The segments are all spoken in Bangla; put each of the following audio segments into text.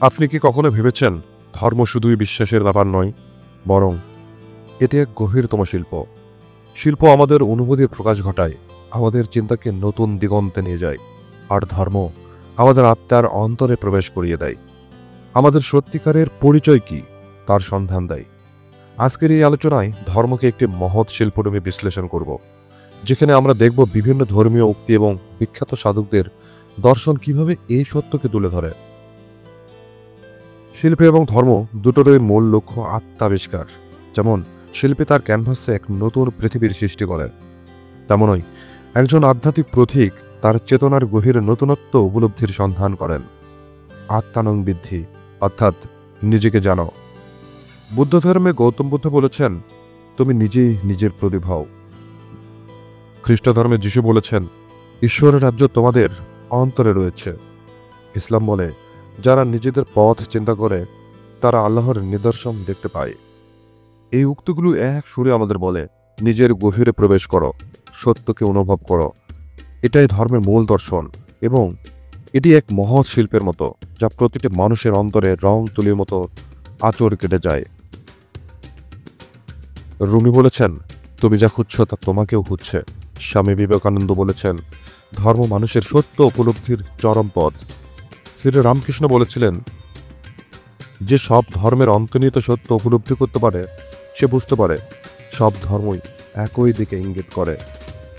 আপনি কি কখনো ভেবেছেন ধর্ম শুধুই বিশ্বাসের ব্যাপার নয়, বরং এটি এক গভীরতম শিল্প। শিল্প আমাদের অনুভূতির প্রকাশ ঘটায়, আমাদের চিন্তাকে নতুন দিগন্তে নিয়ে যায়। আর ধর্ম আমাদের আত্মার অন্তরে প্রবেশ করিয়ে দেয়, আমাদের সত্যিকারের পরিচয় কি তার সন্ধান দেয়। আজকের এই আলোচনায় ধর্মকে একটি মহৎ শিল্পরূপে বিশ্লেষণ করব, যেখানে আমরা দেখব বিভিন্ন ধর্মীয় উক্তি এবং বিখ্যাত সাধকদের দর্শন কিভাবে এই সত্যকে তুলে ধরে। শিল্প এবং ধর্ম দুটোরই মূল লক্ষ্য আত্মাবিষ্কার। যেমন শিল্পী তার ক্যানভাসে এক নতুন পৃথিবীর সৃষ্টি করে, তেমনই একজন আধ্যাত্মিক পথিক তার চেতনার গভীর নতুনত্ব উপলব্ধির সন্ধান করেন। আত্মানং বৃদ্ধি, অর্থাৎ নিজেকে জানো। বুদ্ধ ধর্মে গৌতম বুদ্ধ বলেছেন, তুমি নিজেই নিজের প্রদীপ হও। খ্রিস্ট ধর্মে যিশু বলেছেন, ঈশ্বরের রাজ্য তোমাদের অন্তরে রয়েছে। ইসলাম বলে, যারা নিজেদের পথ চিন্তা করে তারা আল্লাহর নিদর্শন দেখতে পায়। এই উক্তিগুলো এক সুরে আমাদের বলে, নিজের গভীরে প্রবেশ করো, সত্যকে অনুভব করো। এটাই ধর্মের মূল দর্শন, এবং এটি এক মহৎ শিল্পের মতো, যা প্রতিটি মানুষের অন্তরে রং তুলির মতো আঁচড় কেটে যায়। রুমি বলেছেন, তুমি যা খুঁজছ তা তোমাকেও খুঁজছে। স্বামী বিবেকানন্দ বলেছেন, ধর্ম মানুষের সত্য উপলব্ধির চরম পথ। শ্রী রামকৃষ্ণ বলেছিলেন, যে সব ধর্মের অন্তর্নিহিত সত্য উপলব্ধি করতে পারে সে বুঝতে পারে সব ধর্মই একই দিকে ইঙ্গিত করে।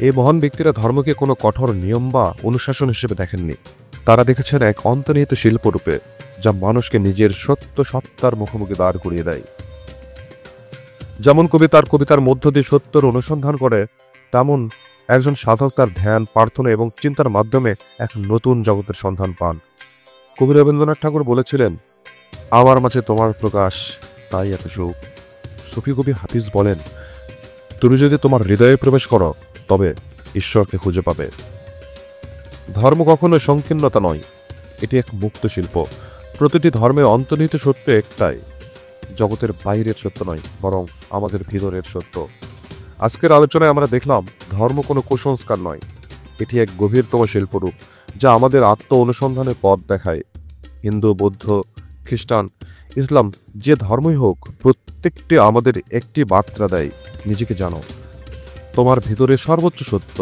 এই মহান ব্যক্তিরা ধর্মকে কোনো কঠোর নিয়ম বা অনুশাসন হিসেবে দেখেননি। তারা দেখেছেন এক অন্তর্নিহিত শিল্পরূপে, যা মানুষকে নিজের সত্য সত্তার মুখোমুখি দাঁড় করিয়ে দেয়। যেমন কবি তার কবিতার মধ্য দিয়ে সত্যের অনুসন্ধান করে, তেমন একজন সাধক তার ধ্যান, প্রার্থনা এবং চিন্তার মাধ্যমে এক নতুন জগতের সন্ধান পান। কবি রবীন্দ্রনাথ ঠাকুর বলেছিলেন, আমার মাঝে তোমার প্রকাশ, তাই এত সুখ। সুফি কবি হাফিজ বলেন, তুমি যদি তোমার হৃদয়ে প্রবেশ করো তবে ঈশ্বরকে খুঁজে পাবে। ধর্ম কখনো সংকীর্ণতা নয়, এটি এক মুক্ত শিল্প। প্রতিটি ধর্মে অন্তর্নিহিত সত্য একটাই, জগতের বাইরের সত্য নয়, বরং আমাদের ভিতরের সত্য। আজকের আলোচনায় আমরা দেখলাম, ধর্ম কোনো কুসংস্কার নয়, এটি এক গভীরতম শিল্পরূপ, যা আমাদের আত্ম অনুসন্ধানের পথ দেখায়। হিন্দু, বৌদ্ধ, খ্রিস্টান, ইসলাম, যে ধর্মই হোক, প্রত্যেকটি আমাদের একটি বার্তা দেয়, নিজেকে জানো, তোমার ভিতরে সর্বোচ্চ সত্য।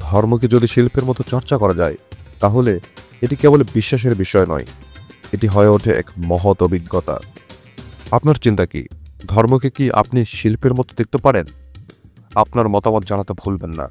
ধর্মকে যদি শিল্পের মতো চর্চা করা যায়, তাহলে এটি কেবল বিশ্বাসের বিষয় নয়, এটি হয়ে ওঠে এক মহৎ অভিজ্ঞতা। আপনার চিন্তা কি? ধর্মকে কি আপনি শিল্পের মতো দেখতে পারেন? আপনার মতামত জানাতে ভুলবেন না।